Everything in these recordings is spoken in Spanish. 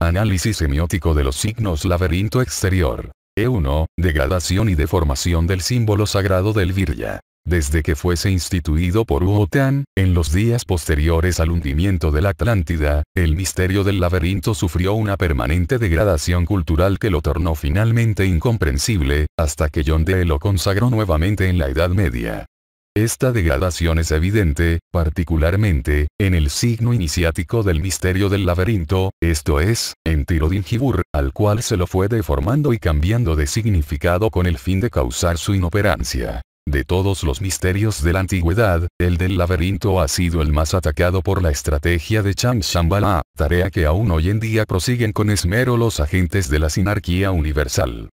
Análisis semiótico de los signos laberinto exterior. E1. Degradación y deformación del símbolo sagrado del Virya. Desde que fuese instituido por Wotan, en los días posteriores al hundimiento de la Atlántida, el misterio del laberinto sufrió una permanente degradación cultural que lo tornó finalmente incomprensible, hasta que John Dee lo consagró nuevamente en la Edad Media. Esta degradación es evidente, particularmente, en el signo iniciático del misterio del laberinto, esto es, en Tirodinkibur, al cual se lo fue deformando y cambiando de significado con el fin de causar su inoperancia. De todos los misterios de la antigüedad, el del laberinto ha sido el más atacado por la estrategia de Chang Shambhala, tarea que aún hoy en día prosiguen con esmero los agentes de la sinarquía universal.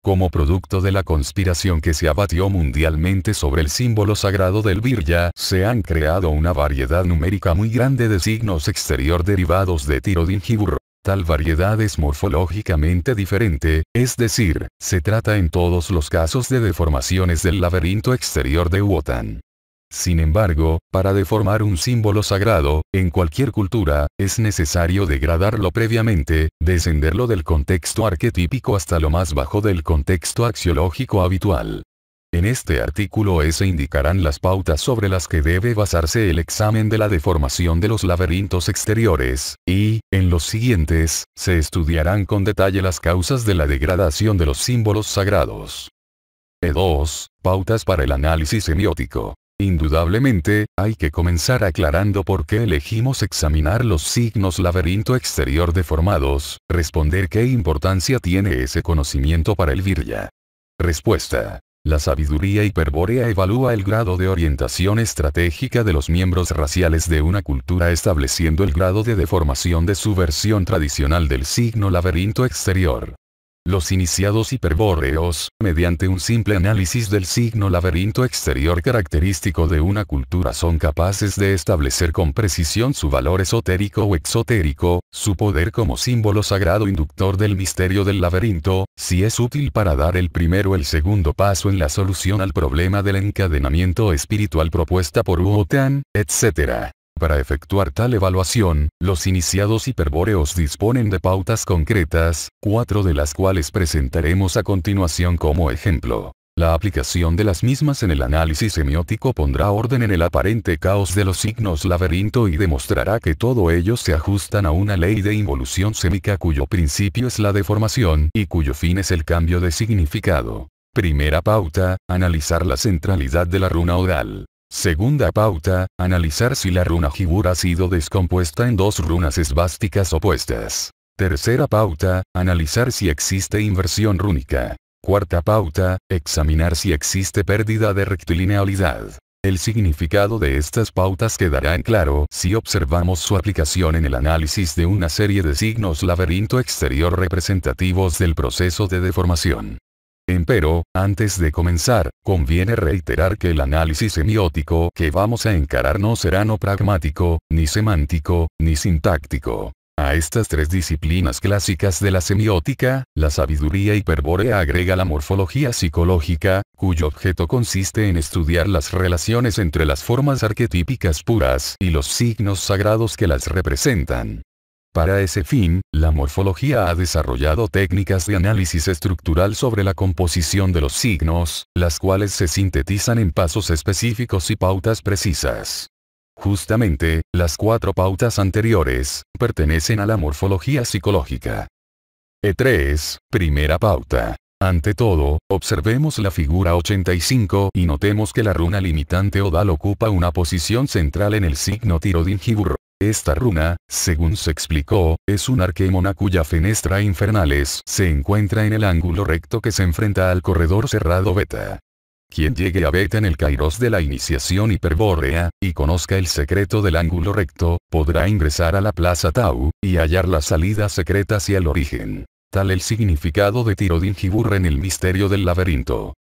Como producto de la conspiración que se abatió mundialmente sobre el símbolo sagrado del Virya, se han creado una variedad numérica muy grande de signos exterior derivados de Tirodinkibur. Tal variedad es morfológicamente diferente, es decir, se trata en todos los casos de deformaciones del laberinto exterior de Wotan. Sin embargo, para deformar un símbolo sagrado, en cualquier cultura, es necesario degradarlo previamente, descenderlo del contexto arquetípico hasta lo más bajo del contexto axiológico habitual. En este artículo se indicarán las pautas sobre las que debe basarse el examen de la deformación de los laberintos exteriores, y, en los siguientes, se estudiarán con detalle las causas de la degradación de los símbolos sagrados. E2. Pautas para el análisis semiótico. Indudablemente, hay que comenzar aclarando por qué elegimos examinar los signos laberinto exterior deformados, responder qué importancia tiene ese conocimiento para el Virya. Respuesta. La sabiduría hiperbórea evalúa el grado de orientación estratégica de los miembros raciales de una cultura estableciendo el grado de deformación de su versión tradicional del signo laberinto exterior. Los iniciados hiperbóreos, mediante un simple análisis del signo laberinto exterior característico de una cultura son capaces de establecer con precisión su valor esotérico o exotérico, su poder como símbolo sagrado inductor del misterio del laberinto, si es útil para dar el primero o el segundo paso en la solución al problema del encadenamiento espiritual propuesta por Wotan, etc. Para efectuar tal evaluación, los iniciados hiperbóreos disponen de pautas concretas, 4 de las cuales presentaremos a continuación como ejemplo. La aplicación de las mismas en el análisis semiótico pondrá orden en el aparente caos de los signos laberinto y demostrará que todos ellos se ajustan a una ley de involución sémica cuyo principio es la deformación y cuyo fin es el cambio de significado. Primera pauta, analizar la centralidad de la runa odal. Segunda pauta, analizar si la runa Jibur ha sido descompuesta en dos runas esvásticas opuestas. Tercera pauta, analizar si existe inversión rúnica. Cuarta pauta, examinar si existe pérdida de rectilinealidad. El significado de estas pautas quedará en claro si observamos su aplicación en el análisis de una serie de signos laberinto exterior representativos del proceso de deformación. Empero, antes de comenzar, conviene reiterar que el análisis semiótico que vamos a encarar no será no pragmático, ni semántico, ni sintáctico. A estas tres disciplinas clásicas de la semiótica, la sabiduría hiperbórea agrega la morfología psicológica, cuyo objeto consiste en estudiar las relaciones entre las formas arquetípicas puras y los signos sagrados que las representan. Para ese fin, la morfología ha desarrollado técnicas de análisis estructural sobre la composición de los signos, las cuales se sintetizan en pasos específicos y pautas precisas. Justamente, las 4 pautas anteriores, pertenecen a la morfología psicológica. E3, primera pauta. Ante todo, observemos la figura 85 y notemos que la runa limitante odal ocupa una posición central en el signo Tirodinkibur. Esta runa, según se explicó, es un arquémona cuya fenestra infernales se encuentra en el ángulo recto que se enfrenta al corredor cerrado beta. Quien llegue a beta en el kairos de la iniciación hiperbórea, y conozca el secreto del ángulo recto, podrá ingresar a la plaza Tau, y hallar la salida secreta hacia el origen. Tal el significado de Tirodinkibur en el misterio del laberinto.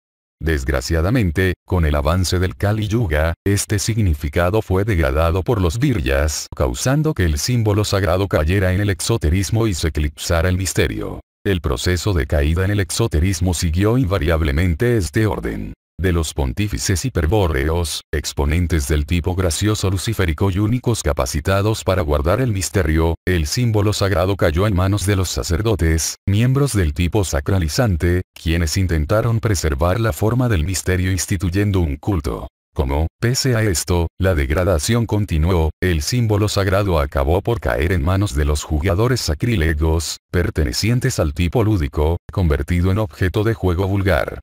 Desgraciadamente, con el avance del Kali Yuga, este significado fue degradado por los Viryas, causando que el símbolo sagrado cayera en el exoterismo y se eclipsara el misterio. El proceso de caída en el exoterismo siguió invariablemente este orden. de los pontífices hiperbóreos, exponentes del tipo gracioso luciférico y únicos capacitados para guardar el misterio, el símbolo sagrado cayó en manos de los sacerdotes, miembros del tipo sacralizante, quienes intentaron preservar la forma del misterio instituyendo un culto. Como, pese a esto, la degradación continuó, el símbolo sagrado acabó por caer en manos de los jugadores sacrílegos, pertenecientes al tipo lúdico, convertido en objeto de juego vulgar.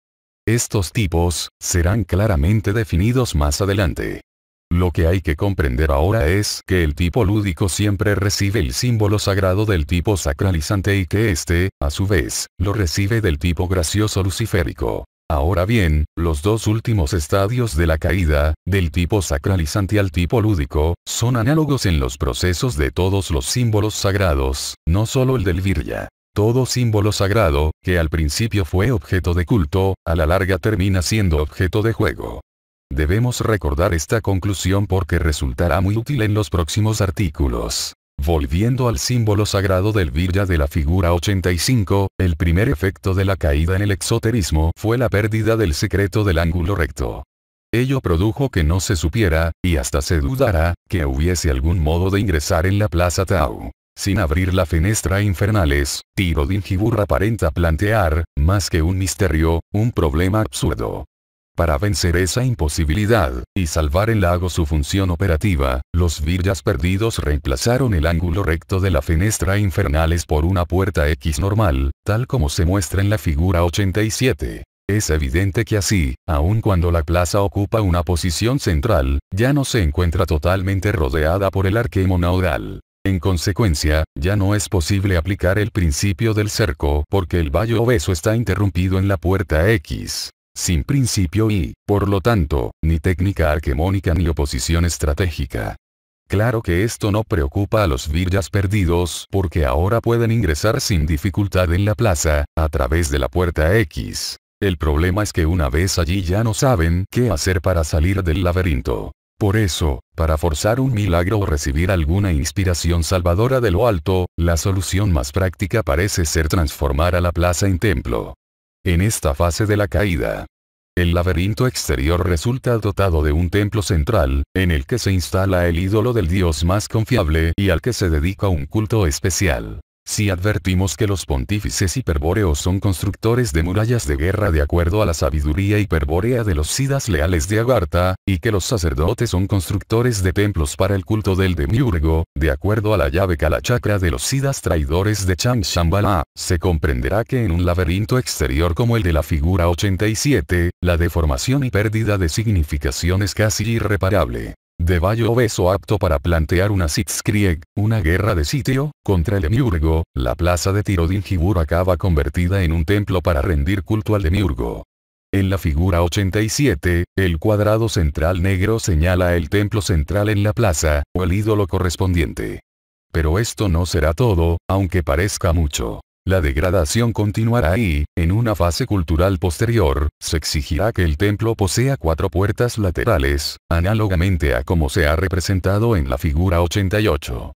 Estos tipos serán claramente definidos más adelante. Lo que hay que comprender ahora es que el tipo lúdico siempre recibe el símbolo sagrado del tipo sacralizante y que éste, a su vez, lo recibe del tipo gracioso luciférico. Ahora bien, los dos últimos estadios de la caída, del tipo sacralizante al tipo lúdico, son análogos en los procesos de todos los símbolos sagrados, no solo el del Virya. Todo símbolo sagrado, que al principio fue objeto de culto, a la larga termina siendo objeto de juego. Debemos recordar esta conclusión porque resultará muy útil en los próximos artículos. Volviendo al símbolo sagrado del Virya de la figura 85, el primer efecto de la caída en el exoterismo fue la pérdida del secreto del ángulo recto. Ello produjo que no se supiera, y hasta se dudara, que hubiese algún modo de ingresar en la Plaza Tau. Sin abrir la fenestra infernales, Tirodin-Jibur aparenta plantear, más que un misterio, un problema absurdo. Para vencer esa imposibilidad, y salvar el lago su función operativa, los Viryas perdidos reemplazaron el ángulo recto de la fenestra infernales por una puerta X normal, tal como se muestra en la figura 87. Es evidente que así, aun cuando la plaza ocupa una posición central, ya no se encuentra totalmente rodeada por el arquemo naudal. En consecuencia, ya no es posible aplicar el principio del cerco porque el valle obeso está interrumpido en la puerta X. Sin principio y, por lo tanto, ni técnica arquemónica ni oposición estratégica. Claro que esto no preocupa a los Viryas perdidos porque ahora pueden ingresar sin dificultad en la plaza, a través de la puerta X. El problema es que una vez allí ya no saben qué hacer para salir del laberinto. Por eso, para forzar un milagro o recibir alguna inspiración salvadora de lo alto, la solución más práctica parece ser transformar a la plaza en templo. En esta fase de la caída, el laberinto exterior resulta dotado de un templo central, en el que se instala el ídolo del dios más confiable y al que se dedica un culto especial. Si advertimos que los pontífices hiperbóreos son constructores de murallas de guerra de acuerdo a la sabiduría hiperbórea de los siddhas leales de Agartha, y que los sacerdotes son constructores de templos para el culto del demiurgo, de acuerdo a la llave Kalachakra de los siddhas traidores de Changshambhala, se comprenderá que en un laberinto exterior como el de la figura 87, la deformación y pérdida de significación es casi irreparable. De valle obeso apto para plantear una Sitzkrieg, una guerra de sitio, contra el demiurgo, la plaza de Tirodin-Jibur acaba convertida en un templo para rendir culto al demiurgo. En la figura 87, el cuadrado central negro señala el templo central en la plaza, o el ídolo correspondiente. Pero esto no será todo, aunque parezca mucho. La degradación continuará y, en una fase cultural posterior, se exigirá que el templo posea 4 puertas laterales, análogamente a como se ha representado en la figura 88.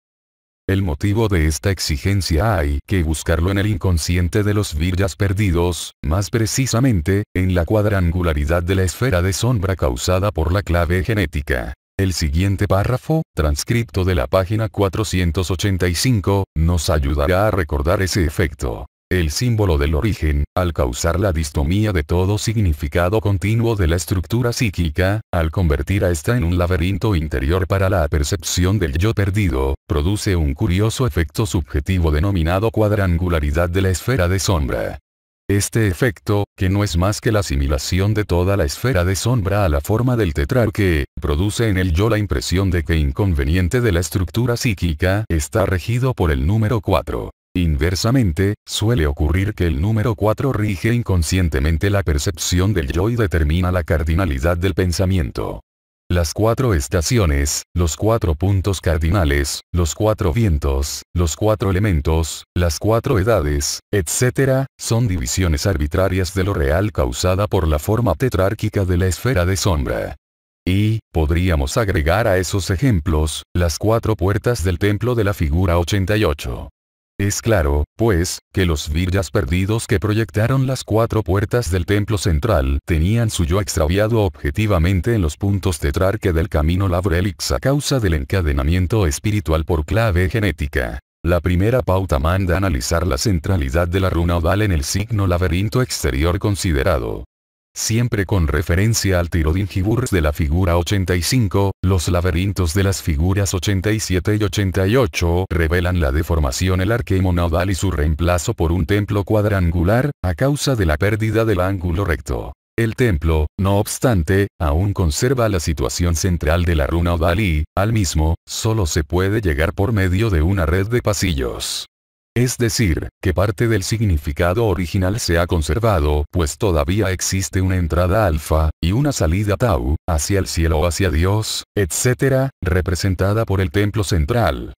El motivo de esta exigencia hay que buscarlo en el inconsciente de los Viryas perdidos, más precisamente, en la cuadrangularidad de la esfera de sombra causada por la clave genética. El siguiente párrafo, transcripto de la página 485, nos ayudará a recordar ese efecto. El símbolo del origen, al causar la distomía de todo significado continuo de la estructura psíquica, al convertir a esta en un laberinto interior para la percepción del yo perdido, produce un curioso efecto subjetivo denominado cuadrangularidad de la esfera de sombra. Este efecto, que no es más que la asimilación de toda la esfera de sombra a la forma del tetrarque, produce en el yo la impresión de que inconveniente de la estructura psíquica está regido por el número 4. Inversamente, suele ocurrir que el número 4 rige inconscientemente la percepción del yo y determina la cardinalidad del pensamiento. Las 4 estaciones, los 4 puntos cardinales, los 4 vientos, los 4 elementos, las 4 edades, etc., son divisiones arbitrarias de lo real causada por la forma tetrárquica de la esfera de sombra. Y, podríamos agregar a esos ejemplos, las 4 puertas del templo de la figura 88. Es claro, pues, que los viryas perdidos que proyectaron las 4 puertas del templo central tenían su yo extraviado objetivamente en los puntos tetrarque del camino Lavrelix a causa del encadenamiento espiritual por clave genética. La primera pauta manda analizar la centralidad de la runa odal en el signo laberinto exterior considerado. Siempre con referencia al Tirodingiburrs de la figura 85, los laberintos de las figuras 87 y 88 revelan la deformación el arquemo nodal y su reemplazo por un templo cuadrangular, a causa de la pérdida del ángulo recto. El templo, no obstante, aún conserva la situación central de la runa odal y, al mismo, solo se puede llegar por medio de una red de pasillos. Es decir, que parte del significado original se ha conservado, pues todavía existe una entrada alfa, y una salida tau, hacia el cielo o hacia Dios, etc., representada por el templo central.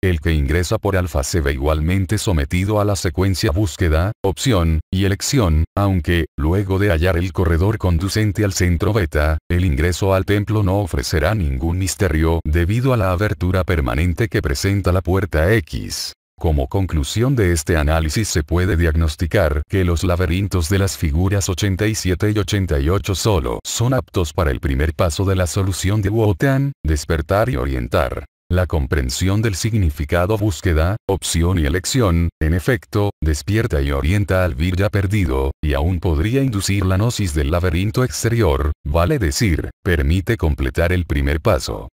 El que ingresa por alfa se ve igualmente sometido a la secuencia búsqueda, opción, y elección, aunque, luego de hallar el corredor conducente al centro beta, el ingreso al templo no ofrecerá ningún misterio debido a la abertura permanente que presenta la puerta X. Como conclusión de este análisis se puede diagnosticar que los laberintos de las figuras 87 y 88 solo son aptos para el primer paso de la solución de Wotan, despertar y orientar. La comprensión del significado búsqueda, opción y elección, en efecto, despierta y orienta al virya perdido, y aún podría inducir la gnosis del laberinto exterior, vale decir, permite completar el primer paso.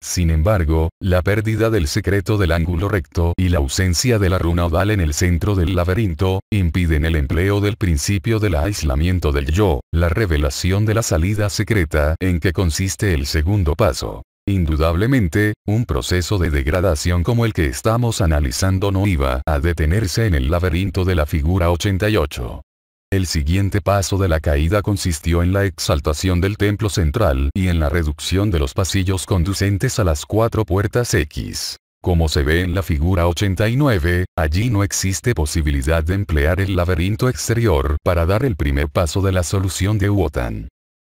Sin embargo, la pérdida del secreto del ángulo recto y la ausencia de la runa odal en el centro del laberinto, impiden el empleo del principio del aislamiento del yo, la revelación de la salida secreta en que consiste el segundo paso. Indudablemente, un proceso de degradación como el que estamos analizando no iba a detenerse en el laberinto de la figura 88. El siguiente paso de la caída consistió en la exaltación del templo central y en la reducción de los pasillos conducentes a las 4 puertas X. Como se ve en la figura 89, allí no existe posibilidad de emplear el laberinto exterior para dar el primer paso de la solución de Wotan.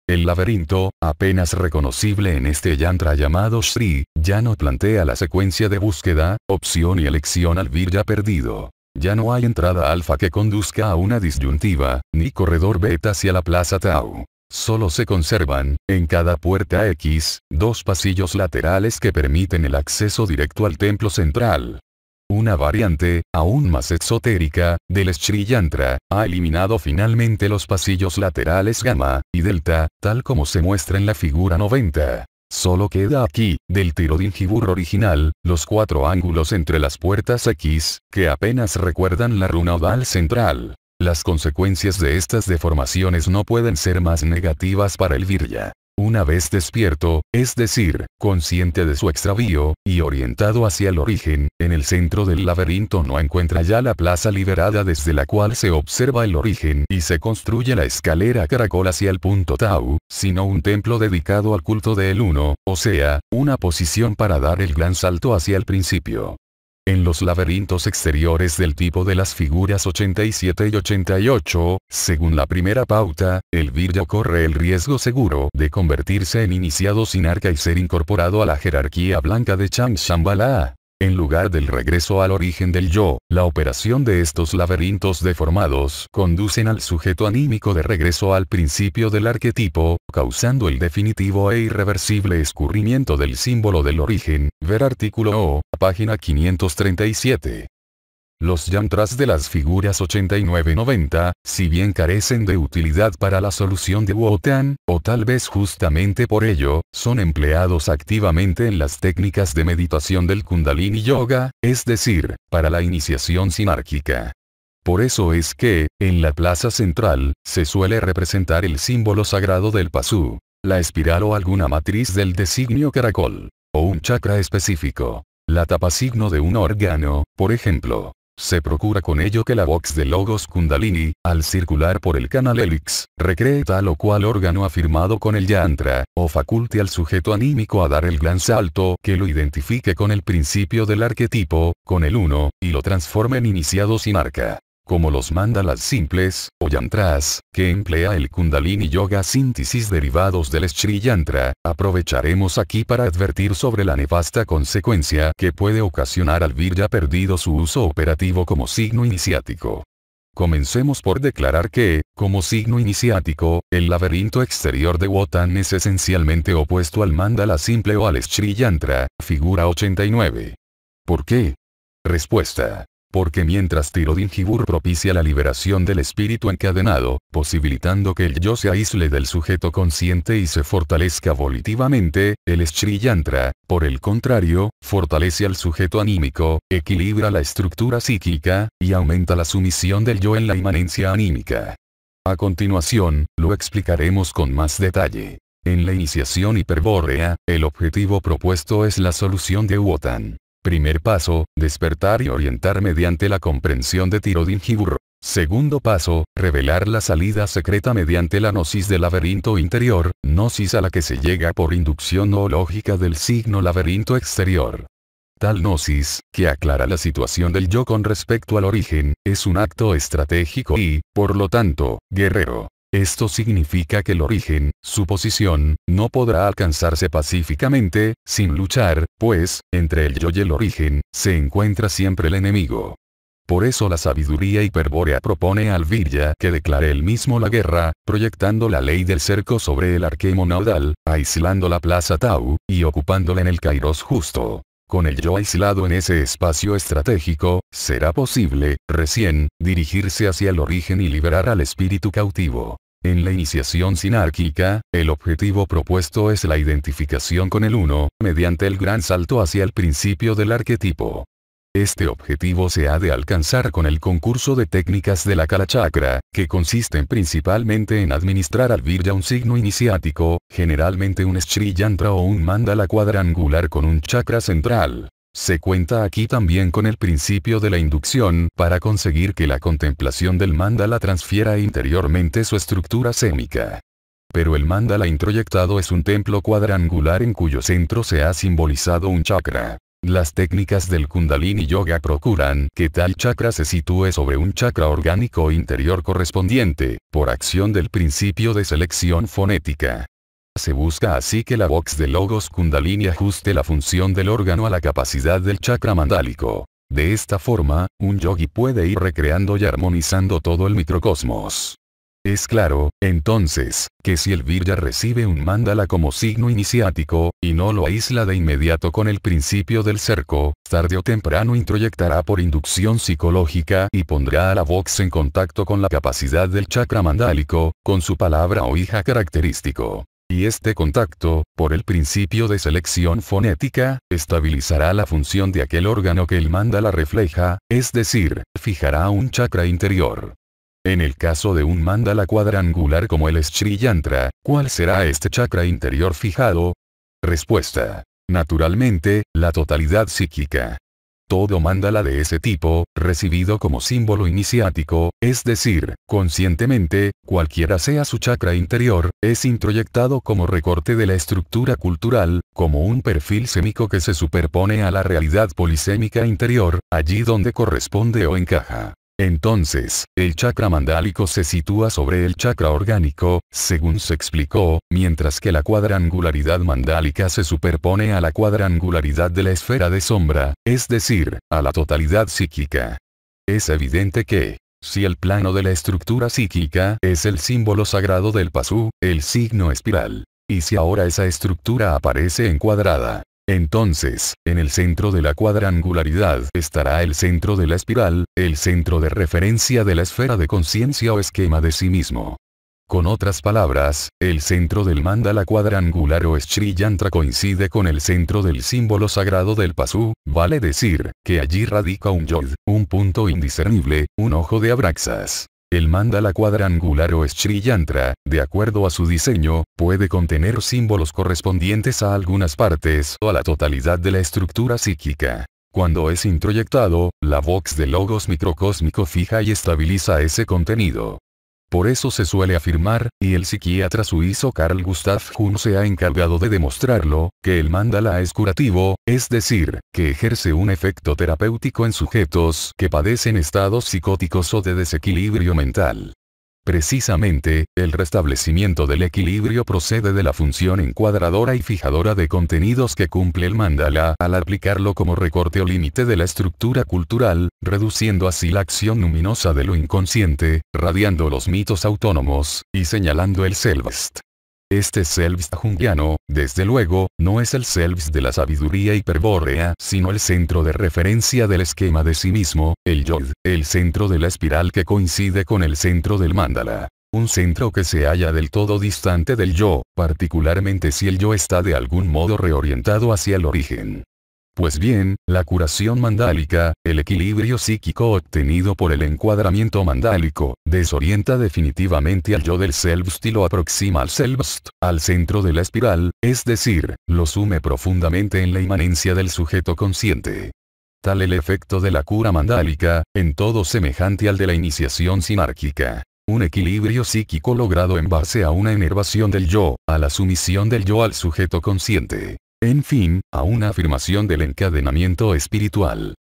El laberinto, apenas reconocible en este yantra llamado Shri, ya no plantea la secuencia de búsqueda, opción y elección al virya perdido. Ya no hay entrada alfa que conduzca a una disyuntiva, ni corredor beta hacia la plaza tau. Solo se conservan, en cada puerta X, 2 pasillos laterales que permiten el acceso directo al templo central. Una variante, aún más exotérica, del Shri Yantra, ha eliminado finalmente los pasillos laterales gamma y delta, tal como se muestra en la figura 90. Solo queda aquí, del Tirodingiburr original, los 4 ángulos entre las puertas X, que apenas recuerdan la runa odal central. Las consecuencias de estas deformaciones no pueden ser más negativas para el virya. Una vez despierto, es decir, consciente de su extravío, y orientado hacia el origen, en el centro del laberinto no encuentra ya la plaza liberada desde la cual se observa el origen y se construye la escalera caracol hacia el punto tau, sino un templo dedicado al culto del uno, o sea, una posición para dar el gran salto hacia el principio. En los laberintos exteriores del tipo de las figuras 87 y 88, según la primera pauta, el virya corre el riesgo seguro de convertirse en iniciado sin arca y ser incorporado a la jerarquía blanca de Changshambhala. En lugar del regreso al origen del yo, la operación de estos laberintos deformados conducen al sujeto anímico de regreso al principio del arquetipo, causando el definitivo e irreversible escurrimiento del símbolo del origen, ver artículo O, página 537. Los yantras de las figuras 89-90, si bien carecen de utilidad para la solución de Wotan, o tal vez justamente por ello, son empleados activamente en las técnicas de meditación del Kundalini Yoga, es decir, para la iniciación sinárquica. Por eso es que, en la plaza central, se suele representar el símbolo sagrado del Pasu, la espiral o alguna matriz del designio caracol, o un chakra específico, la tapasigno de un órgano, por ejemplo. Se procura con ello que la vox de Logos Kundalini, al circular por el canal Helix, recree tal o cual órgano afirmado con el yantra, o faculte al sujeto anímico a dar el gran salto que lo identifique con el principio del arquetipo, con el uno, y lo transforme en iniciado sin arca. como los mandalas simples, o yantras, que emplea el Kundalini Yoga síntesis derivados del Sri Yantra, aprovecharemos aquí para advertir sobre la nefasta consecuencia que puede ocasionar al Virya perdido su uso operativo como signo iniciático. Comencemos por declarar que, como signo iniciático, el laberinto exterior de Wotan es esencialmente opuesto al mandala simple o al Sri Yantra, figura 89. ¿Por qué? Respuesta. Porque mientras Tirodinjibur propicia la liberación del espíritu encadenado, posibilitando que el yo se aísle del sujeto consciente y se fortalezca volitivamente, el Sri Yantra, por el contrario, fortalece al sujeto anímico, equilibra la estructura psíquica, y aumenta la sumisión del yo en la inmanencia anímica. A continuación, lo explicaremos con más detalle. En la iniciación hiperbórea, el objetivo propuesto es la solución de Wotan. Primer paso, despertar y orientar mediante la comprensión de Tirodinjibur. Segundo paso, revelar la salida secreta mediante la gnosis del laberinto interior, gnosis a la que se llega por inducción o lógica del signo laberinto exterior. Tal gnosis, que aclara la situación del yo con respecto al origen, es un acto estratégico y, por lo tanto, guerrero. Esto significa que el origen, su posición, no podrá alcanzarse pacíficamente, sin luchar, pues, entre el yo y el origen, se encuentra siempre el enemigo. Por eso la sabiduría hiperbórea propone al Virya que declare él mismo la guerra, proyectando la ley del cerco sobre el arquemo nodal, aislando la plaza Tau, y ocupándola en el kairos justo. Con el yo aislado en ese espacio estratégico, será posible, recién, dirigirse hacia el origen y liberar al espíritu cautivo. En la iniciación sinárquica, el objetivo propuesto es la identificación con el uno, mediante el gran salto hacia el principio del arquetipo. Este objetivo se ha de alcanzar con el concurso de técnicas de la Kalachakra, que consisten principalmente en administrar al Virya un signo iniciático, generalmente un Sri Yantra o un mandala cuadrangular con un chakra central. Se cuenta aquí también con el principio de la inducción para conseguir que la contemplación del mandala transfiera interiormente su estructura sémica. Pero el mandala introyectado es un templo cuadrangular en cuyo centro se ha simbolizado un chakra. Las técnicas del Kundalini Yoga procuran que tal chakra se sitúe sobre un chakra orgánico interior correspondiente, por acción del principio de selección fonética. Se busca así que la vox de Logos Kundalini ajuste la función del órgano a la capacidad del chakra mandálico. De esta forma, un yogi puede ir recreando y armonizando todo el microcosmos. Es claro, entonces, que si el Virya recibe un mandala como signo iniciático, y no lo aísla de inmediato con el principio del cerco, tarde o temprano introyectará por inducción psicológica y pondrá a la vox en contacto con la capacidad del chakra mandálico, con su palabra o hija característico. Y este contacto, por el principio de selección fonética, estabilizará la función de aquel órgano que el mandala refleja, es decir, fijará un chakra interior. En el caso de un mandala cuadrangular como el Sri Yantra, ¿cuál será este chakra interior fijado? Respuesta. Naturalmente, la totalidad psíquica. Todo mandala de ese tipo, recibido como símbolo iniciático, es decir, conscientemente, cualquiera sea su chakra interior, es introyectado como recorte de la estructura cultural, como un perfil sémico que se superpone a la realidad polisémica interior, allí donde corresponde o encaja. Entonces, el chakra mandálico se sitúa sobre el chakra orgánico, según se explicó, mientras que la cuadrangularidad mandálica se superpone a la cuadrangularidad de la esfera de sombra, es decir, a la totalidad psíquica. Es evidente que, si el plano de la estructura psíquica es el símbolo sagrado del pasú, el signo espiral, y si ahora esa estructura aparece encuadrada, entonces, en el centro de la cuadrangularidad estará el centro de la espiral, el centro de referencia de la esfera de conciencia o esquema de sí mismo. Con otras palabras, el centro del mandala cuadrangular o Sri Yantra coincide con el centro del símbolo sagrado del pasú, vale decir, que allí radica un yod, un punto indiscernible, un ojo de Abraxas. El mandala cuadrangular o Sri Yantra, de acuerdo a su diseño, puede contener símbolos correspondientes a algunas partes o a la totalidad de la estructura psíquica. Cuando es introyectado, la vox de logos microcósmico fija y estabiliza ese contenido. Por eso se suele afirmar, y el psiquiatra suizo Carl Gustav Jung se ha encargado de demostrarlo, que el mandala es curativo, es decir, que ejerce un efecto terapéutico en sujetos que padecen estados psicóticos o de desequilibrio mental. Precisamente, el restablecimiento del equilibrio procede de la función encuadradora y fijadora de contenidos que cumple el mandala al aplicarlo como recorte o límite de la estructura cultural, reduciendo así la acción luminosa de lo inconsciente, radiando los mitos autónomos, y señalando el selbst. Este selbst jungiano, desde luego, no es el selbst de la sabiduría hiperbórea, sino el centro de referencia del esquema de sí mismo, el yod, el centro de la espiral que coincide con el centro del mandala. Un centro que se halla del todo distante del yo, particularmente si el yo está de algún modo reorientado hacia el origen. Pues bien, la curación mandálica, el equilibrio psíquico obtenido por el encuadramiento mandálico, desorienta definitivamente al yo del selbst y lo aproxima al selbst, al centro de la espiral, es decir, lo sume profundamente en la inmanencia del sujeto consciente. Tal el efecto de la cura mandálica, en todo semejante al de la iniciación sinárquica. Un equilibrio psíquico logrado en base a una enervación del yo, a la sumisión del yo al sujeto consciente. En fin, a una afirmación del encadenamiento espiritual.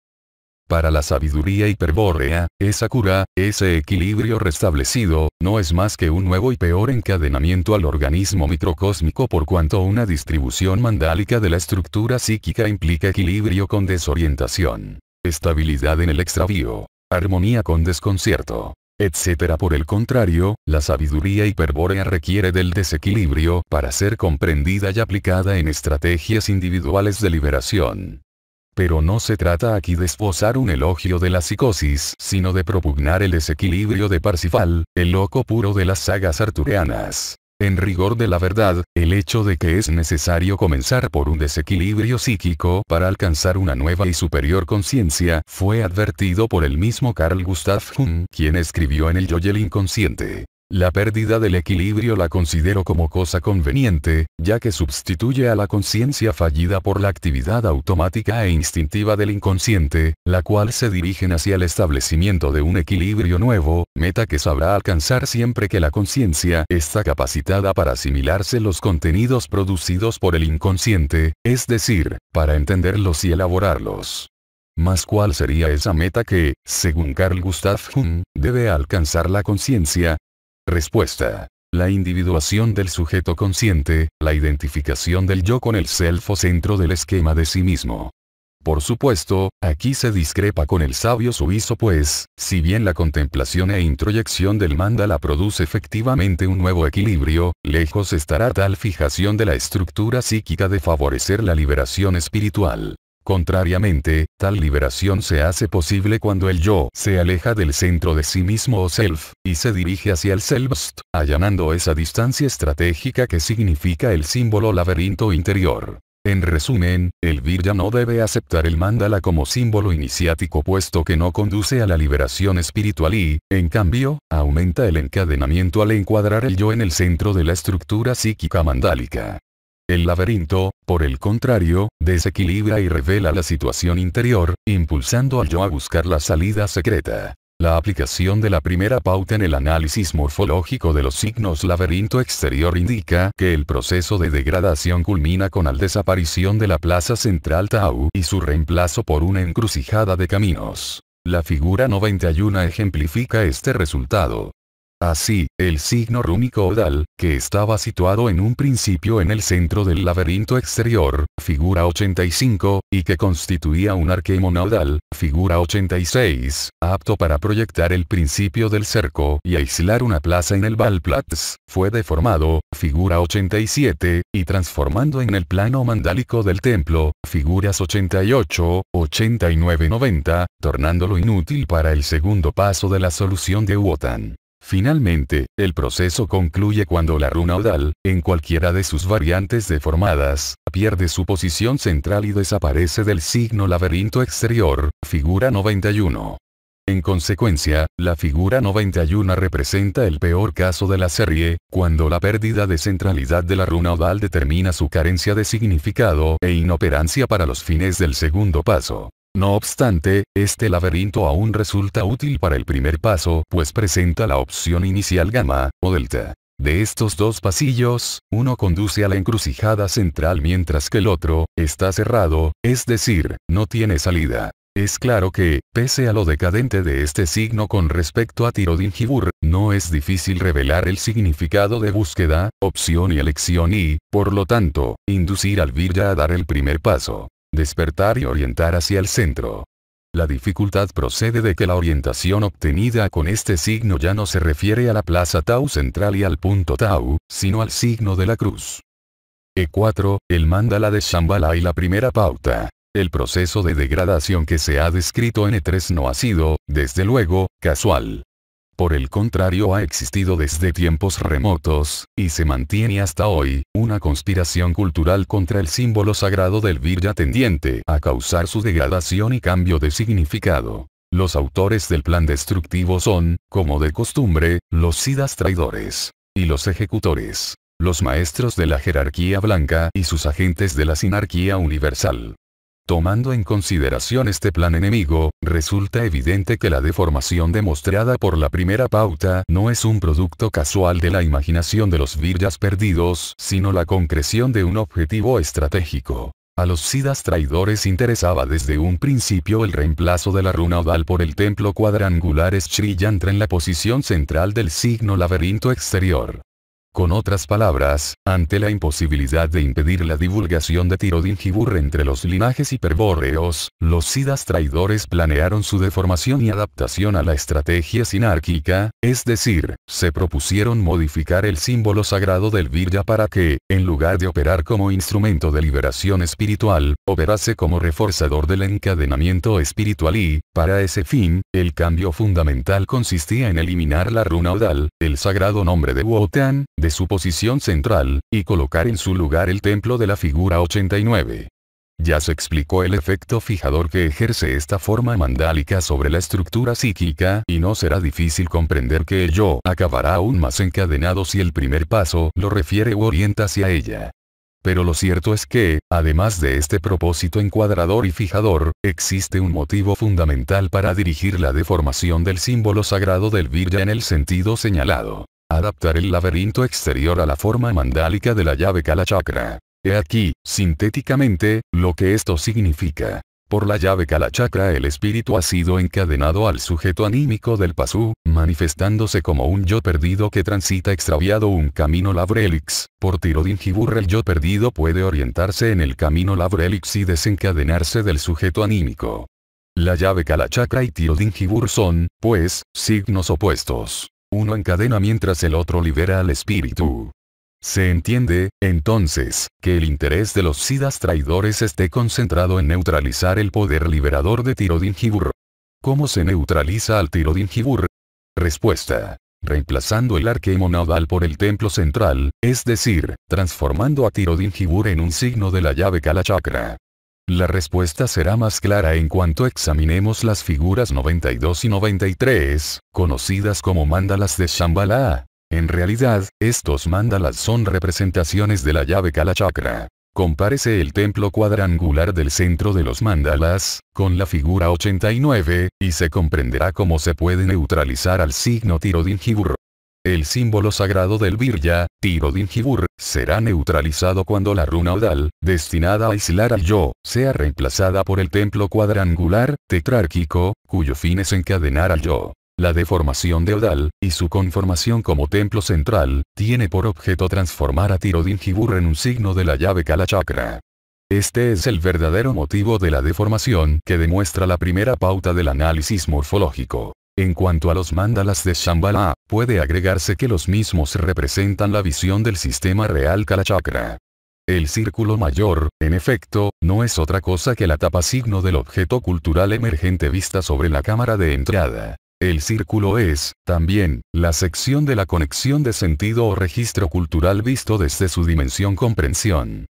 Para la sabiduría hiperbórea, esa cura, ese equilibrio restablecido, no es más que un nuevo y peor encadenamiento al organismo microcósmico por cuanto una distribución mandálica de la estructura psíquica implica equilibrio con desorientación, estabilidad en el extravío, armonía con desconcierto, etc. Por el contrario, la sabiduría hiperbórea requiere del desequilibrio para ser comprendida y aplicada en estrategias individuales de liberación. Pero no se trata aquí de esbozar un elogio de la psicosis, sino de propugnar el desequilibrio de Parsifal, el loco puro de las sagas arturianas. En rigor de la verdad, el hecho de que es necesario comenzar por un desequilibrio psíquico para alcanzar una nueva y superior conciencia, fue advertido por el mismo Carl Gustav Jung, quien escribió en el Yo y el inconsciente. La pérdida del equilibrio la considero como cosa conveniente, ya que sustituye a la conciencia fallida por la actividad automática e instintiva del inconsciente, la cual se dirigen hacia el establecimiento de un equilibrio nuevo, meta que sabrá alcanzar siempre que la conciencia está capacitada para asimilarse los contenidos producidos por el inconsciente, es decir, para entenderlos y elaborarlos. Mas ¿cuál sería esa meta que, según Carl Gustav Jung, debe alcanzar la conciencia? Respuesta. La individuación del sujeto consciente, la identificación del yo con el self o centro del esquema de sí mismo. Por supuesto, aquí se discrepa con el sabio suizo pues, si bien la contemplación e introyección del mandala produce efectivamente un nuevo equilibrio, lejos estará tal fijación de la estructura psíquica de favorecer la liberación espiritual. Contrariamente, tal liberación se hace posible cuando el yo se aleja del centro de sí mismo o self, y se dirige hacia el selbst, allanando esa distancia estratégica que significa el símbolo laberinto interior. En resumen, el virya no debe aceptar el mandala como símbolo iniciático puesto que no conduce a la liberación espiritual y, en cambio, aumenta el encadenamiento al encuadrar el yo en el centro de la estructura psíquica mandálica. El laberinto, por el contrario, desequilibra y revela la situación interior, impulsando al yo a buscar la salida secreta. La aplicación de la primera pauta en el análisis morfológico de los signos laberinto exterior indica que el proceso de degradación culmina con la desaparición de la plaza central Tau y su reemplazo por una encrucijada de caminos. La figura 91 ejemplifica este resultado. Así, el signo rúnico Odal, que estaba situado en un principio en el centro del laberinto exterior, figura 85, y que constituía un arquemo nodal, figura 86, apto para proyectar el principio del cerco y aislar una plaza en el Valplatz, fue deformado, figura 87, y transformando en el plano mandálico del templo, figuras 88, 89 90, tornándolo inútil para el segundo paso de la solución de Wotan. Finalmente, el proceso concluye cuando la runa Odal, en cualquiera de sus variantes deformadas, pierde su posición central y desaparece del signo laberinto exterior, figura 91. En consecuencia, la figura 91 representa el peor caso de la serie, cuando la pérdida de centralidad de la runa Odal determina su carencia de significado e inoperancia para los fines del segundo paso. No obstante, este laberinto aún resulta útil para el primer paso, pues presenta la opción inicial gamma, o delta. De estos dos pasillos, uno conduce a la encrucijada central mientras que el otro, está cerrado, es decir, no tiene salida. Es claro que, pese a lo decadente de este signo con respecto a Tirodinkibur, no es difícil revelar el significado de búsqueda, opción y elección y, por lo tanto, inducir al Virya a dar el primer paso. Despertar y orientar hacia el centro. La dificultad procede de que la orientación obtenida con este signo ya no se refiere a la plaza Tau central y al punto Tau, sino al signo de la cruz. E4, el mandala de Shambhala y la primera pauta. El proceso de degradación que se ha descrito en E3 no ha sido, desde luego, casual. Por el contrario, ha existido desde tiempos remotos, y se mantiene hasta hoy, una conspiración cultural contra el símbolo sagrado del Virya tendiente a causar su degradación y cambio de significado. Los autores del plan destructivo son, como de costumbre, los siddhas traidores. Y los ejecutores. Los maestros de la jerarquía blanca y sus agentes de la sinarquía universal. Tomando en consideración este plan enemigo, resulta evidente que la deformación demostrada por la primera pauta no es un producto casual de la imaginación de los Viryas perdidos, sino la concreción de un objetivo estratégico. A los siddhas traidores interesaba desde un principio el reemplazo de la runa odal por el templo cuadrangular Sri Yantra en la posición central del signo laberinto exterior. Con otras palabras, ante la imposibilidad de impedir la divulgación de Tirodinkibur entre los linajes hiperbóreos, los siddhas traidores planearon su deformación y adaptación a la estrategia sinárquica, es decir, se propusieron modificar el símbolo sagrado del Virya para que, en lugar de operar como instrumento de liberación espiritual, operase como reforzador del encadenamiento espiritual y, para ese fin, el cambio fundamental consistía en eliminar la runa odal, el sagrado nombre de Wotan, de su posición central, y colocar en su lugar el templo de la figura 89. Ya se explicó el efecto fijador que ejerce esta forma mandálica sobre la estructura psíquica y no será difícil comprender que el yo acabará aún más encadenado si el primer paso lo refiere u orienta hacia ella. Pero lo cierto es que, además de este propósito encuadrador y fijador, existe un motivo fundamental para dirigir la deformación del símbolo sagrado del Virya en el sentido señalado. Adaptar el laberinto exterior a la forma mandálica de la llave Kalachakra. He aquí, sintéticamente, lo que esto significa. Por la llave Kalachakra el espíritu ha sido encadenado al sujeto anímico del Pasu, manifestándose como un yo perdido que transita extraviado un camino Lavrelix. Por Tirodinkibur el yo perdido puede orientarse en el camino Lavrelix y desencadenarse del sujeto anímico. La llave Kalachakra y Tirodinkibur son, pues, signos opuestos. Uno encadena mientras el otro libera al espíritu. Se entiende, entonces, que el interés de los siddhas traidores esté concentrado en neutralizar el poder liberador de Tirodinkibur. ¿Cómo se neutraliza al Tirodinkibur? Respuesta. Reemplazando el arquemo nodal por el templo central, es decir, transformando a Tirodinkibur en un signo de la llave Kalachakra. La respuesta será más clara en cuanto examinemos las figuras 92 y 93, conocidas como mandalas de Shambhala. En realidad, estos mandalas son representaciones de la llave Kalachakra. Compárese el templo cuadrangular del centro de los mandalas, con la figura 89, y se comprenderá cómo se puede neutralizar al signo Tirodinkibur. El símbolo sagrado del Virya, Tirodinkibur, será neutralizado cuando la runa odal, destinada a aislar al yo, sea reemplazada por el templo cuadrangular, tetrárquico, cuyo fin es encadenar al yo. La deformación de odal, y su conformación como templo central, tiene por objeto transformar a Tirodinkibur en un signo de la llave Kalachakra. Este es el verdadero motivo de la deformación que demuestra la primera pauta del análisis morfológico. En cuanto a los mandalas de Shambhala, puede agregarse que los mismos representan la visión del sistema real Kalachakra. El círculo mayor, en efecto, no es otra cosa que la tapa signo del objeto cultural emergente vista sobre la cámara de entrada. El círculo es, también, la sección de la conexión de sentido o registro cultural visto desde su dimensión comprensión.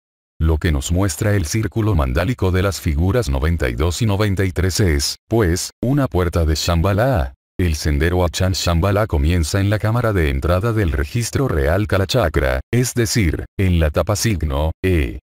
Lo que nos muestra el círculo mandálico de las figuras 92 y 93 es, pues, una puerta de Shambhala. El sendero a Chan Shambhala comienza en la cámara de entrada del registro real Kalachakra, es decir, en la tapa signo, E.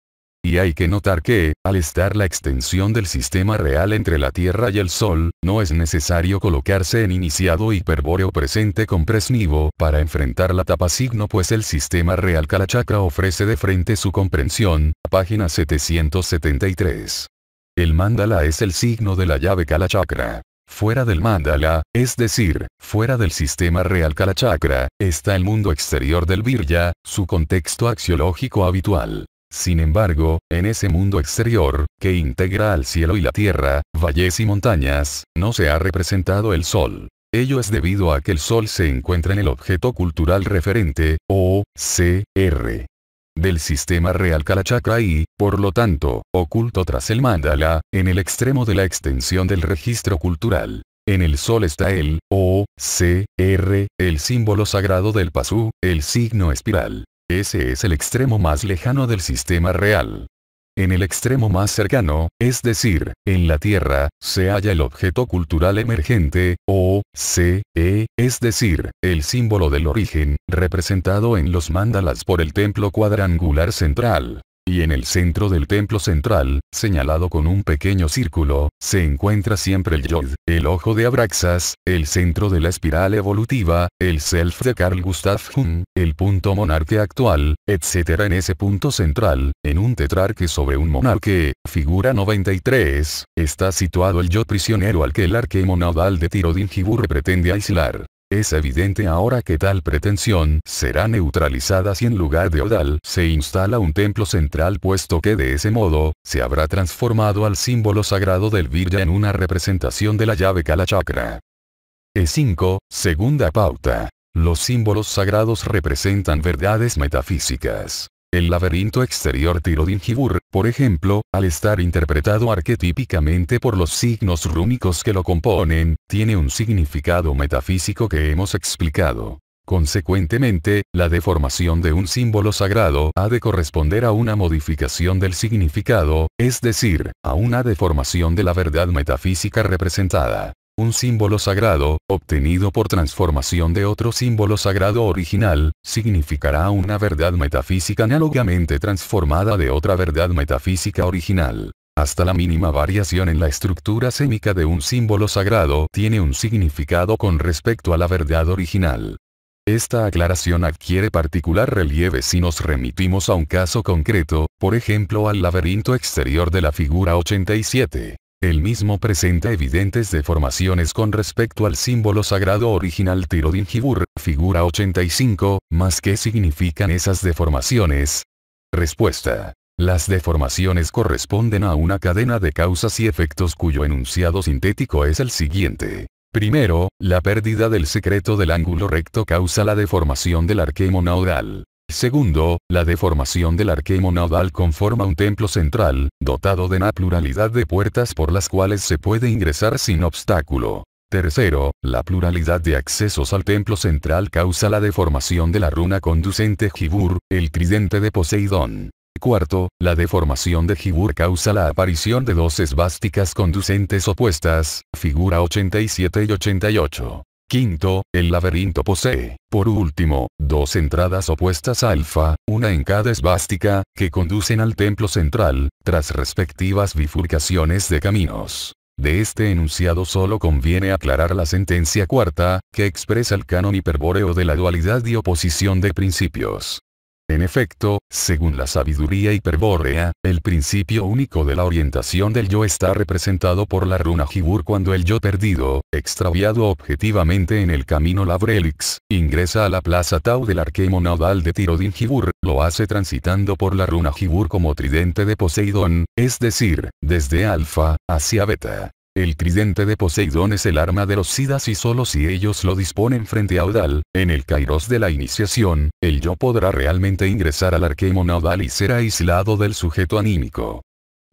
Y hay que notar que, al estar la extensión del sistema real entre la Tierra y el Sol, no es necesario colocarse en iniciado hiperbóreo presente compresnivo para enfrentar la tapa signo, pues el sistema real Kalachakra ofrece de frente su comprensión, página 773. El mandala es el signo de la llave Kalachakra. Fuera del mandala, es decir, fuera del sistema real Kalachakra, está el mundo exterior del Virya, su contexto axiológico habitual. Sin embargo, en ese mundo exterior, que integra al cielo y la tierra, valles y montañas, no se ha representado el sol. Ello es debido a que el sol se encuentra en el objeto cultural referente, o, c.r. del sistema real Kalachakra y, por lo tanto, oculto tras el mandala, en el extremo de la extensión del registro cultural. En el sol está el, o, c.r., el símbolo sagrado del pasú, el signo espiral. Ese es el extremo más lejano del sistema real. En el extremo más cercano, es decir, en la Tierra, se halla el objeto cultural emergente, o, c.e., es decir, el símbolo del origen, representado en los mandalas por el templo cuadrangular central. Y en el centro del templo central, señalado con un pequeño círculo, se encuentra siempre el Yod, el ojo de Abraxas, el centro de la espiral evolutiva, el Self de Carl Gustav Jung, el punto monarque actual, etc. En ese punto central, en un tetrarque sobre un monarque, figura 93, está situado el Yod prisionero al que el arque monadal de Tirodinjibur pretende aislar. Es evidente ahora que tal pretensión será neutralizada si en lugar de Odal se instala un templo central, puesto que de ese modo, se habrá transformado al símbolo sagrado del Virya en una representación de la llave Kalachakra. E5, segunda pauta. Los símbolos sagrados representan verdades metafísicas. El laberinto exterior Tirodinjibur, por ejemplo, al estar interpretado arquetípicamente por los signos rúnicos que lo componen, tiene un significado metafísico que hemos explicado. Consecuentemente, la deformación de un símbolo sagrado ha de corresponder a una modificación del significado, es decir, a una deformación de la verdad metafísica representada. Un símbolo sagrado, obtenido por transformación de otro símbolo sagrado original, significará una verdad metafísica análogamente transformada de otra verdad metafísica original. Hasta la mínima variación en la estructura sémica de un símbolo sagrado tiene un significado con respecto a la verdad original. Esta aclaración adquiere particular relieve si nos remitimos a un caso concreto, por ejemplo al laberinto exterior de la figura 87. El mismo presenta evidentes deformaciones con respecto al símbolo sagrado original Tirodinjibur, figura 85, ¿más qué significan esas deformaciones? Respuesta. Las deformaciones corresponden a una cadena de causas y efectos cuyo enunciado sintético es el siguiente. Primero, la pérdida del secreto del ángulo recto causa la deformación del arque monodal. Segundo, la deformación del arque monodal conforma un templo central, dotado de una pluralidad de puertas por las cuales se puede ingresar sin obstáculo. Tercero, la pluralidad de accesos al templo central causa la deformación de la runa conducente Jibur, el tridente de Poseidón. Cuarto, la deformación de Jibur causa la aparición de dos esvásticas conducentes opuestas, figura 87 y 88. Quinto, el laberinto posee, por último, dos entradas opuestas alfa, una en cada esvástica, que conducen al templo central, tras respectivas bifurcaciones de caminos. De este enunciado solo conviene aclarar la sentencia cuarta, que expresa el canon hiperbóreo de la dualidad y oposición de principios. En efecto, según la sabiduría hiperbórea, el principio único de la orientación del yo está representado por la runa Jibur cuando el yo perdido, extraviado objetivamente en el camino Labrelix, ingresa a la plaza Tau del arque monodal de Tirodinjibur, lo hace transitando por la runa Jibur como tridente de Poseidón, es decir, desde alfa, hacia beta. El tridente de Poseidón es el arma de los Siddhas y solo si ellos lo disponen frente a Odal, en el kairos de la iniciación, el yo podrá realmente ingresar al arque monodal y ser aislado del sujeto anímico.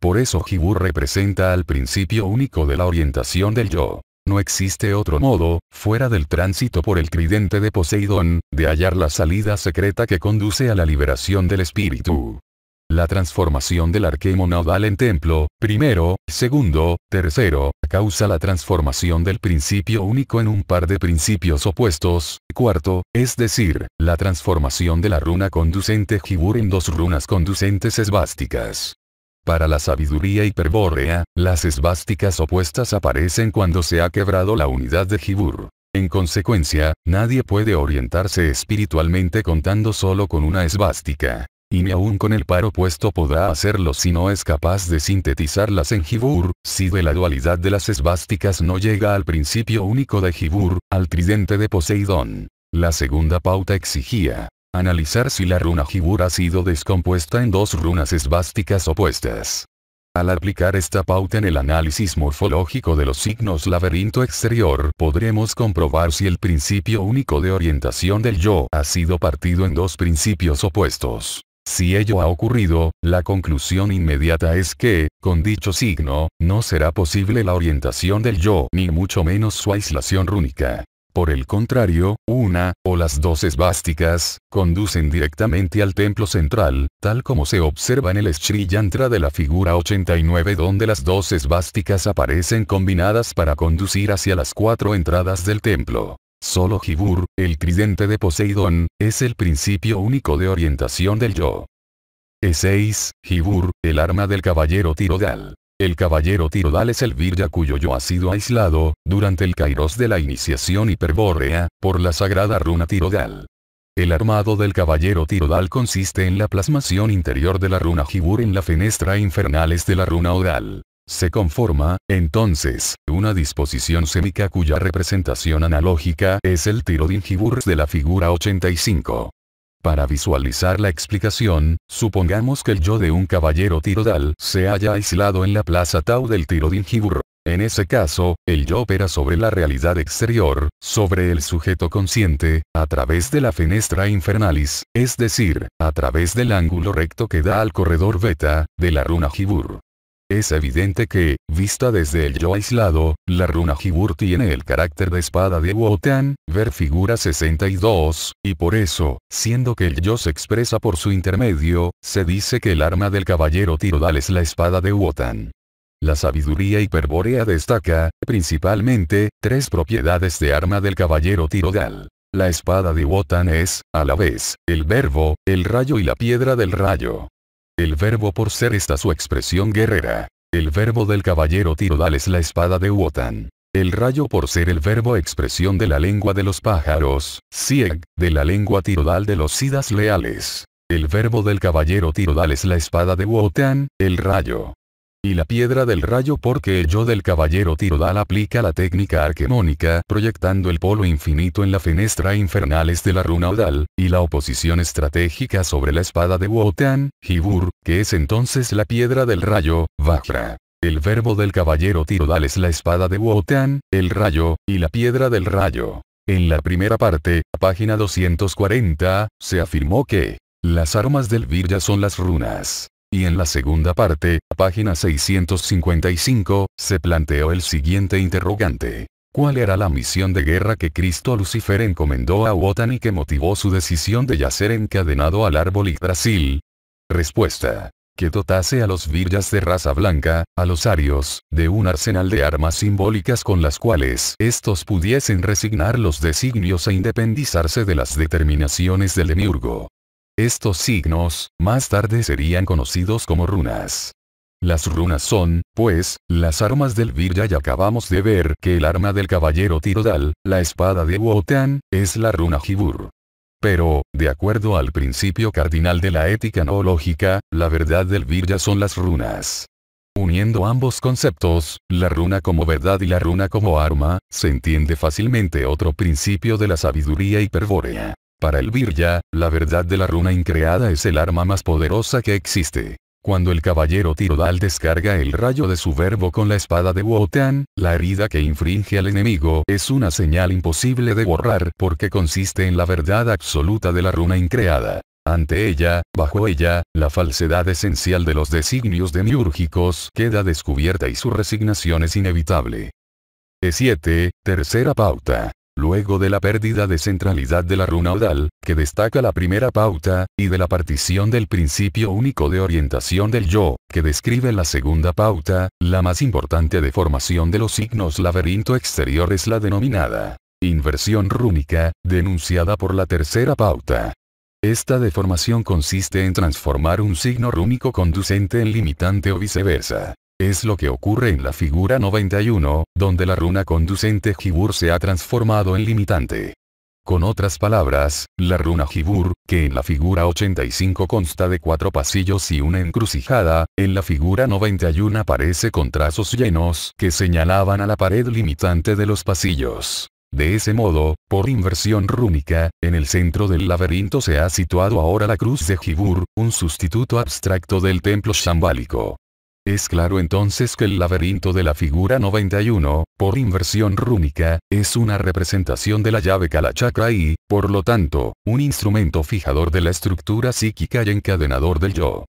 Por eso Jibur representa al principio único de la orientación del yo. No existe otro modo, fuera del tránsito por el tridente de Poseidón, de hallar la salida secreta que conduce a la liberación del espíritu. La transformación del arque monodal en templo, primero, segundo, tercero, causa la transformación del principio único en un par de principios opuestos, cuarto, es decir, la transformación de la runa conducente Jibur en dos runas conducentes esvásticas. Para la sabiduría hiperbórea, las esvásticas opuestas aparecen cuando se ha quebrado la unidad de Jibur. En consecuencia, nadie puede orientarse espiritualmente contando solo con una esvástica. Y ni aun con el par opuesto podrá hacerlo si no es capaz de sintetizarlas en Jibur, si de la dualidad de las esvásticas no llega al principio único de Jibur, al tridente de Poseidón. La segunda pauta exigía analizar si la runa Jibur ha sido descompuesta en dos runas esvásticas opuestas. Al aplicar esta pauta en el análisis morfológico de los signos laberinto exterior, podremos comprobar si el principio único de orientación del yo ha sido partido en dos principios opuestos. Si ello ha ocurrido, la conclusión inmediata es que, con dicho signo, no será posible la orientación del yo ni mucho menos su aislación rúnica. Por el contrario, una, o las dos esvásticas, conducen directamente al templo central, tal como se observa en el Sri Yantra de la figura 89 donde las dos esvásticas aparecen combinadas para conducir hacia las cuatro entradas del templo. Solo Jibur, el tridente de Poseidón, es el principio único de orientación del yo. E6, Jibur, el arma del caballero Tirodal. El caballero Tirodal es el virya cuyo yo ha sido aislado, durante el kairos de la iniciación hiperbórea, por la sagrada runa Tirodal. El armado del caballero Tirodal consiste en la plasmación interior de la runa Jibur en la fenestra infernales de la runa Odal. Se conforma, entonces, una disposición sémica cuya representación analógica es el Tirodin Jibur de la figura 85. Para visualizar la explicación, supongamos que el yo de un caballero Tirodal se haya aislado en la plaza Tau del Tirodin Jibur. En ese caso, el yo opera sobre la realidad exterior, sobre el sujeto consciente, a través de la fenestra infernalis, es decir, a través del ángulo recto que da al corredor beta, de la runa Jibur. Es evidente que, vista desde el yo aislado, la runa Jibur tiene el carácter de espada de Wotan, ver figura 62, y por eso, siendo que el yo se expresa por su intermedio, se dice que el arma del caballero Tirodal es la espada de Wotan. La sabiduría hiperbórea destaca, principalmente, tres propiedades de arma del caballero Tirodal. La espada de Wotan es, a la vez, el verbo, el rayo y la piedra del rayo. El verbo por ser esta su expresión guerrera. El verbo del caballero Tirodal es la espada de Wotan. El rayo por ser el verbo expresión de la lengua de los pájaros, Sieg, de la lengua Tirodal de los Sidas leales. El verbo del caballero Tirodal es la espada de Wotan, el rayo. Y la piedra del rayo porque el yo del caballero Tirodal aplica la técnica arquemónica proyectando el polo infinito en la fenestra infernales de la runa Odal, y la oposición estratégica sobre la espada de Wotan, Jibur, que es entonces la piedra del rayo, Vajra. El verbo del caballero Tirodal es la espada de Wotan, el rayo, y la piedra del rayo. En la primera parte, página 240, se afirmó que las armas del virya son las runas. Y en la segunda parte, página 655, se planteó el siguiente interrogante. ¿Cuál era la misión de guerra que Cristo Lucifer encomendó a Wotan y que motivó su decisión de yacer encadenado al árbol Yggdrasil? Respuesta. Que dotase a los viryas de raza blanca, a los arios, de un arsenal de armas simbólicas con las cuales estos pudiesen resignar los designios e independizarse de las determinaciones del demiurgo. Estos signos, más tarde serían conocidos como runas. Las runas son, pues, las armas del virya y acabamos de ver que el arma del caballero Tirodal, la espada de Wotan, es la runa Jibur. Pero, de acuerdo al principio cardinal de la ética noológica, la verdad del virya son las runas. Uniendo ambos conceptos, la runa como verdad y la runa como arma, se entiende fácilmente otro principio de la sabiduría hiperbórea. Para el virya, la verdad de la runa increada es el arma más poderosa que existe. Cuando el caballero Tirodal descarga el rayo de su verbo con la espada de Wotan, la herida que infringe al enemigo es una señal imposible de borrar porque consiste en la verdad absoluta de la runa increada. Ante ella, bajo ella, la falsedad esencial de los designios demiúrgicos queda descubierta y su resignación es inevitable. E7, tercera pauta. Luego de la pérdida de centralidad de la runa Odal, que destaca la primera pauta, y de la partición del principio único de orientación del yo, que describe la segunda pauta, la más importante deformación de los signos laberinto exterior es la denominada inversión rúnica, denunciada por la tercera pauta. Esta deformación consiste en transformar un signo rúnico conducente en limitante o viceversa. Es lo que ocurre en la figura 91, donde la runa conducente Jibur se ha transformado en limitante. Con otras palabras, la runa Jibur, que en la figura 85 consta de 4 pasillos y una encrucijada, en la figura 91 aparece con trazos llenos que señalaban a la pared limitante de los pasillos. De ese modo, por inversión rúnica, en el centro del laberinto se ha situado ahora la cruz de Jibur, un sustituto abstracto del templo shambálico. Es claro entonces que el laberinto de la figura 91, por inversión rúnica, es una representación de la llave Kalachakra y, por lo tanto, un instrumento fijador de la estructura psíquica y encadenador del yo.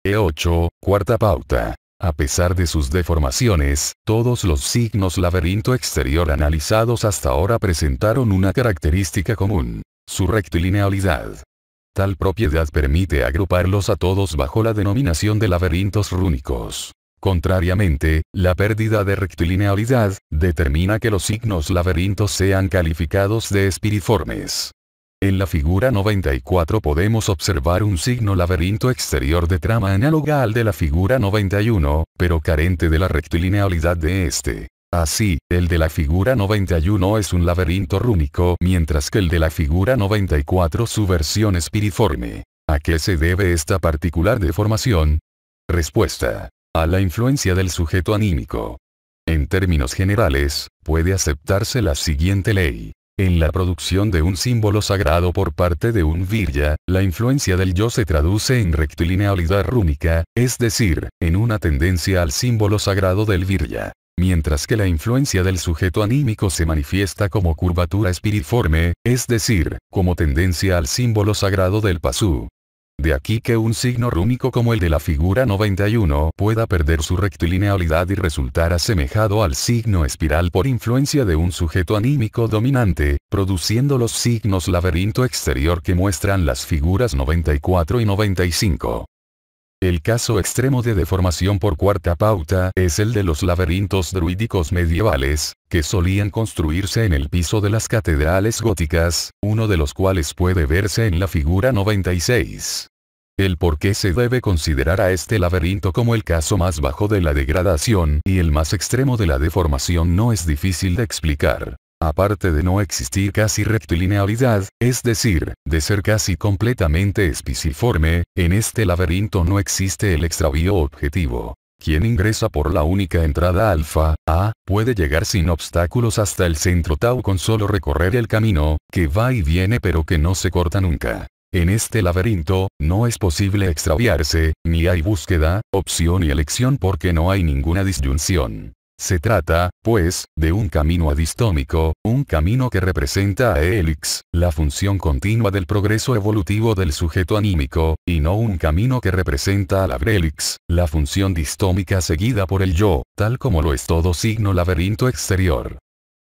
E8, cuarta pauta. A pesar de sus deformaciones, todos los signos laberinto exterior analizados hasta ahora presentaron una característica común: su rectilinealidad. Tal propiedad permite agruparlos a todos bajo la denominación de laberintos rúnicos. Contrariamente, la pérdida de rectilinealidad determina que los signos laberintos sean calificados de espiriformes. En la figura 94 podemos observar un signo laberinto exterior de trama análoga al de la figura 91, pero carente de la rectilinealidad de este. Así, el de la figura 91 es un laberinto rúnico, mientras que el de la figura 94 su versión espiriforme. ¿A qué se debe esta particular deformación? Respuesta: a la influencia del sujeto anímico. En términos generales, puede aceptarse la siguiente ley. En la producción de un símbolo sagrado por parte de un virya, la influencia del yo se traduce en rectilinealidad rúnica, es decir, en una tendencia al símbolo sagrado del virya. Mientras que la influencia del sujeto anímico se manifiesta como curvatura espiriforme, es decir, como tendencia al símbolo sagrado del pasú. De aquí que un signo rúnico como el de la figura 91 pueda perder su rectilinealidad y resultar asemejado al signo espiral por influencia de un sujeto anímico dominante, produciendo los signos laberinto exterior que muestran las figuras 94 y 95. El caso extremo de deformación por cuarta pauta es el de los laberintos druídicos medievales, que solían construirse en el piso de las catedrales góticas, uno de los cuales puede verse en la figura 96. El por qué se debe considerar a este laberinto como el caso más bajo de la degradación y el más extremo de la deformación no es difícil de explicar. Aparte de no existir casi rectilinealidad, es decir, de ser casi completamente espiciforme, en este laberinto no existe el extravío objetivo. Quien ingresa por la única entrada alfa, A, puede llegar sin obstáculos hasta el centro tau con solo recorrer el camino, que va y viene pero que no se corta nunca. En este laberinto, no es posible extraviarse, ni hay búsqueda, opción y elección porque no hay ninguna disyunción. Se trata, pues, de un camino adistómico, un camino que representa a Helix, la función continua del progreso evolutivo del sujeto anímico, y no un camino que representa a la Grelix, la función distómica seguida por el yo, tal como lo es todo signo laberinto exterior.